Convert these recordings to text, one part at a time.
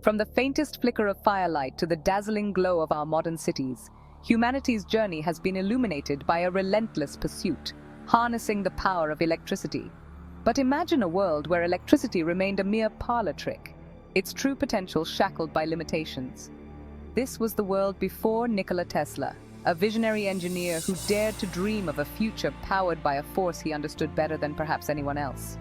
From the faintest flicker of firelight to the dazzling glow of our modern cities, humanity's journey has been illuminated by a relentless pursuit, harnessing the power of electricity. But imagine a world where electricity remained a mere parlor trick, its true potential shackled by limitations. This was the world before Nikola Tesla, a visionary engineer who dared to dream of a future powered by a force he understood better than perhaps anyone else.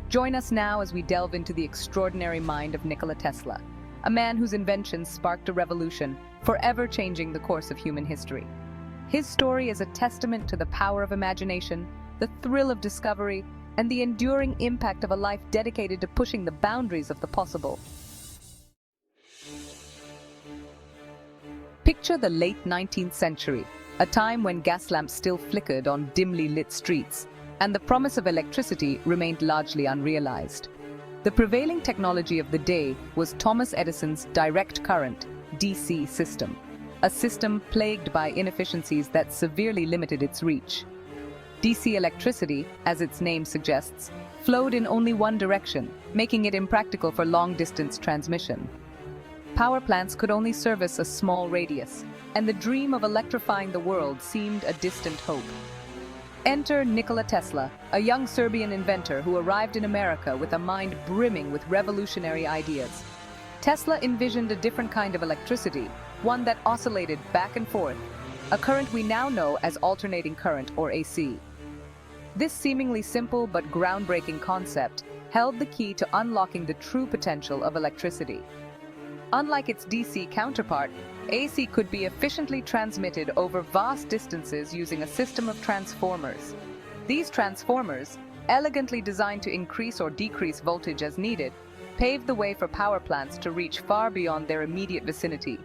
Join us now as we delve into the extraordinary mind of Nikola Tesla, a man whose inventions sparked a revolution, forever changing the course of human history. His story is a testament to the power of imagination, the thrill of discovery, and the enduring impact of a life dedicated to pushing the boundaries of the possible. Picture the late 19th century, a time when gas lamps still flickered on dimly lit streets, and the promise of electricity remained largely unrealized. The prevailing technology of the day was Thomas Edison's direct current, DC system, a system plagued by inefficiencies that severely limited its reach. DC electricity, as its name suggests, flowed in only one direction, making it impractical for long-distance transmission. Power plants could only service a small radius, and the dream of electrifying the world seemed a distant hope. Enter Nikola Tesla, a young Serbian inventor who arrived in America with a mind brimming with revolutionary ideas. Tesla envisioned a different kind of electricity, one that oscillated back and forth, a current we now know as alternating current or AC. This seemingly simple but groundbreaking concept held the key to unlocking the true potential of electricity. Unlike its DC counterpart, AC could be efficiently transmitted over vast distances using a system of transformers. These transformers, elegantly designed to increase or decrease voltage as needed, paved the way for power plants to reach far beyond their immediate vicinity.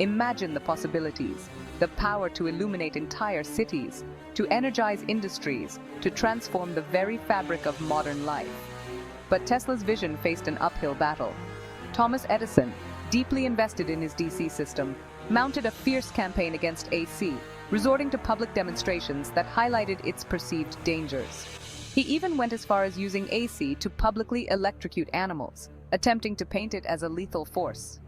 Imagine the possibilities: the power to illuminate entire cities, to energize industries, to transform the very fabric of modern life. But Tesla's vision faced an uphill battle. Thomas Edison, deeply invested in his DC system, mounted a fierce campaign against AC, resorting to public demonstrations that highlighted its perceived dangers. He even went as far as using AC to publicly electrocute animals, attempting to paint it as a lethal force.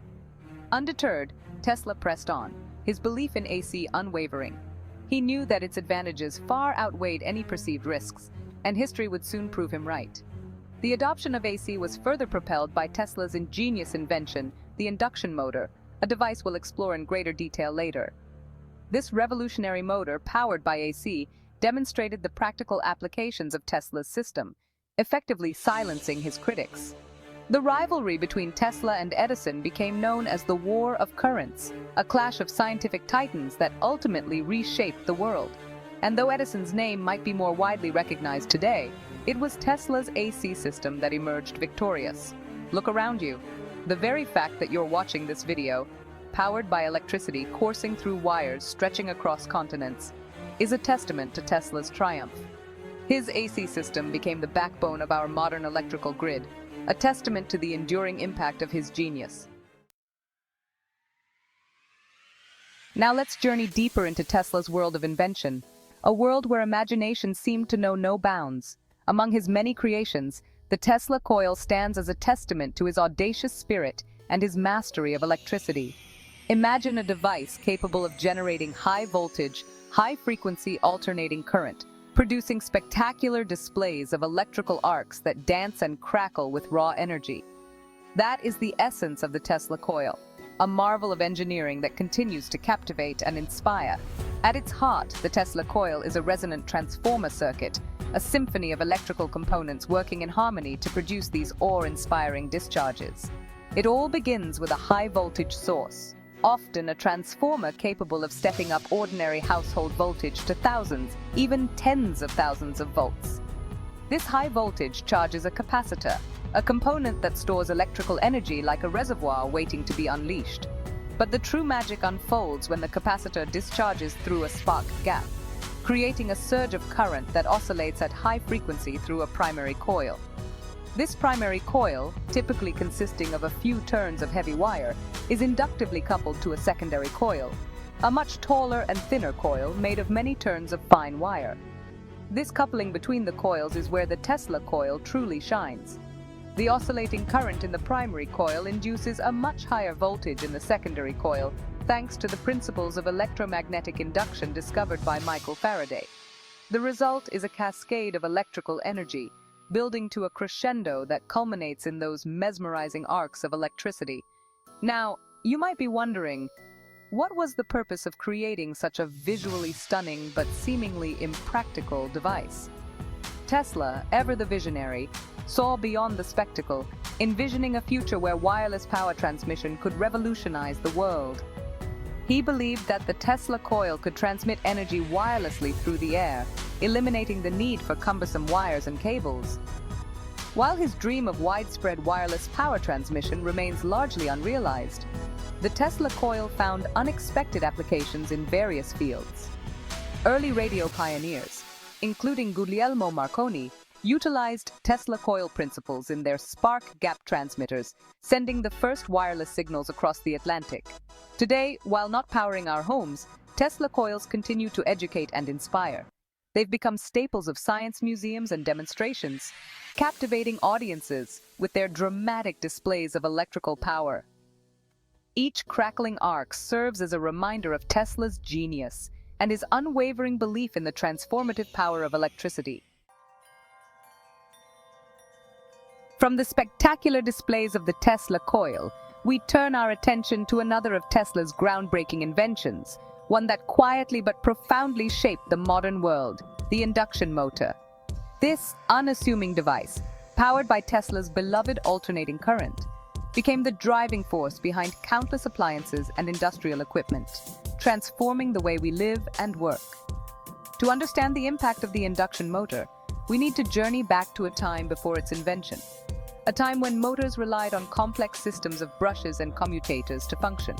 Undeterred, Tesla pressed on, his belief in AC unwavering. He knew that its advantages far outweighed any perceived risks, and history would soon prove him right. The adoption of AC was further propelled by Tesla's ingenious invention, the induction motor, a device we'll explore in greater detail later. This revolutionary motor, powered by AC, demonstrated the practical applications of Tesla's system, effectively silencing his critics. The rivalry between Tesla and Edison became known as the War of Currents, a clash of scientific titans that ultimately reshaped the world. And though Edison's name might be more widely recognized today, it was Tesla's AC system that emerged victorious. Look around you. The very fact that you're watching this video, powered by electricity coursing through wires stretching across continents, is a testament to Tesla's triumph. His AC system became the backbone of our modern electrical grid, a testament to the enduring impact of his genius. Now let's journey deeper into Tesla's world of invention, a world where imagination seemed to know no bounds. Among his many creations, the Tesla coil stands as a testament to his audacious spirit and his mastery of electricity. Imagine a device capable of generating high-voltage, high-frequency alternating current, producing spectacular displays of electrical arcs that dance and crackle with raw energy. That is the essence of the Tesla coil, a marvel of engineering that continues to captivate and inspire. At its heart, the Tesla coil is a resonant transformer circuit, a symphony of electrical components working in harmony to produce these awe-inspiring discharges. It all begins with a high-voltage source, often a transformer capable of stepping up ordinary household voltage to thousands, even tens of thousands of volts. This high voltage charges a capacitor, a component that stores electrical energy like a reservoir waiting to be unleashed. But the true magic unfolds when the capacitor discharges through a spark gap, creating a surge of current that oscillates at high frequency through a primary coil. This primary coil, typically consisting of a few turns of heavy wire, is inductively coupled to a secondary coil, a much taller and thinner coil made of many turns of fine wire. This coupling between the coils is where the Tesla coil truly shines. The oscillating current in the primary coil induces a much higher voltage in the secondary coil, thanks to the principles of electromagnetic induction discovered by Michael Faraday. The result is a cascade of electrical energy, building to a crescendo that culminates in those mesmerizing arcs of electricity. Now, you might be wondering, what was the purpose of creating such a visually stunning but seemingly impractical device? Tesla, ever the visionary, saw beyond the spectacle, envisioning a future where wireless power transmission could revolutionize the world. He believed that the Tesla coil could transmit energy wirelessly through the air, eliminating the need for cumbersome wires and cables. While his dream of widespread wireless power transmission remains largely unrealized, the Tesla coil found unexpected applications in various fields. Early radio pioneers, including Guglielmo Marconi, utilized Tesla coil principles in their spark gap transmitters, sending the first wireless signals across the Atlantic. Today, while not powering our homes, Tesla coils continue to educate and inspire. They've become staples of science museums and demonstrations, captivating audiences with their dramatic displays of electrical power. Each crackling arc serves as a reminder of Tesla's genius and his unwavering belief in the transformative power of electricity. From the spectacular displays of the Tesla coil, we turn our attention to another of Tesla's groundbreaking inventions, one that quietly but profoundly shaped the modern world, the induction motor. This unassuming device, powered by Tesla's beloved alternating current, became the driving force behind countless appliances and industrial equipment, transforming the way we live and work. To understand the impact of the induction motor, we need to journey back to a time before its invention, a time when motors relied on complex systems of brushes and commutators to function.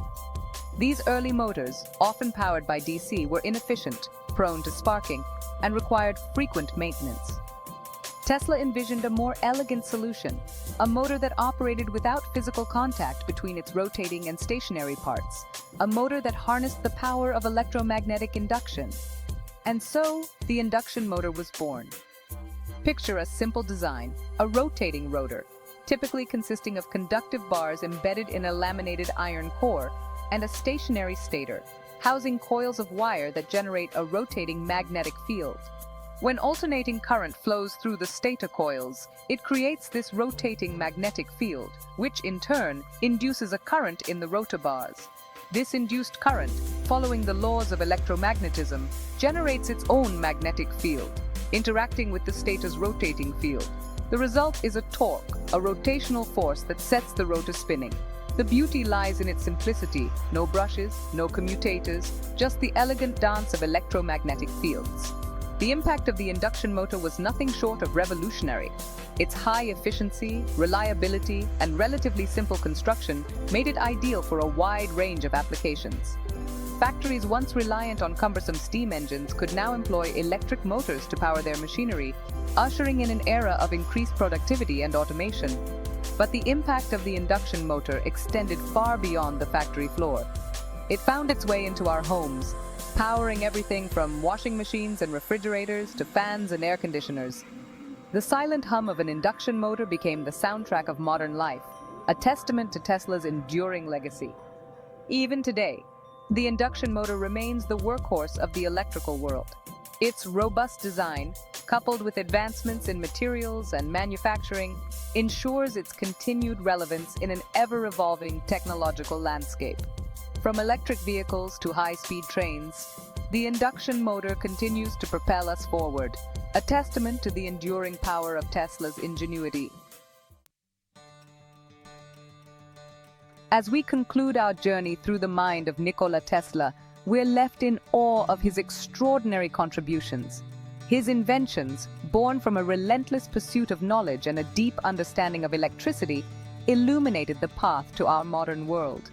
These early motors, often powered by DC, were inefficient, prone to sparking, and required frequent maintenance. Tesla envisioned a more elegant solution, a motor that operated without physical contact between its rotating and stationary parts, a motor that harnessed the power of electromagnetic induction. And so, the induction motor was born. Picture a simple design, a rotating rotor, typically consisting of conductive bars embedded in a laminated iron core, and a stationary stator, housing coils of wire that generate a rotating magnetic field. When alternating current flows through the stator coils, it creates this rotating magnetic field, which in turn induces a current in the rotor bars. This induced current, following the laws of electromagnetism, generates its own magnetic field, interacting with the stator's rotating field. The result is a torque, a rotational force that sets the rotor spinning. The beauty lies in its simplicity: no brushes, no commutators, just the elegant dance of electromagnetic fields. The impact of the induction motor was nothing short of revolutionary. Its high efficiency, reliability, and relatively simple construction made it ideal for a wide range of applications. Factories once reliant on cumbersome steam engines could now employ electric motors to power their machinery, ushering in an era of increased productivity and automation. But the impact of the induction motor extended far beyond the factory floor. It found its way into our homes, powering everything from washing machines and refrigerators to fans and air conditioners. The silent hum of an induction motor became the soundtrack of modern life, a testament to Tesla's enduring legacy. Even today, the induction motor remains the workhorse of the electrical world. Its robust design, coupled with advancements in materials and manufacturing, ensures its continued relevance in an ever-evolving technological landscape. From electric vehicles to high-speed trains, the induction motor continues to propel us forward, a testament to the enduring power of Tesla's ingenuity. As we conclude our journey through the mind of Nikola Tesla, we're left in awe of his extraordinary contributions. His inventions, born from a relentless pursuit of knowledge and a deep understanding of electricity, illuminated the path to our modern world.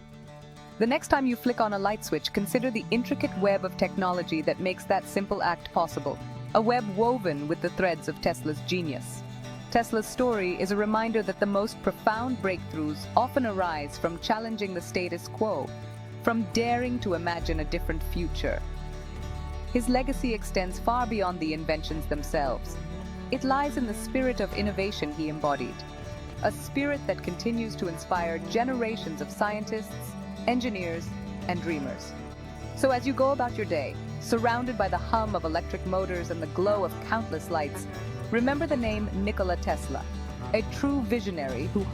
The next time you flick on a light switch, consider the intricate web of technology that makes that simple act possible, a web woven with the threads of Tesla's genius. Tesla's story is a reminder that the most profound breakthroughs often arise from challenging the status quo, from daring to imagine a different future. His legacy extends far beyond the inventions themselves. It lies in the spirit of innovation he embodied. a spirit that continues to inspire generations of scientists, engineers, and dreamers. So as you go about your day, surrounded by the hum of electric motors and the glow of countless lights, remember the name Nikola Tesla, a true visionary who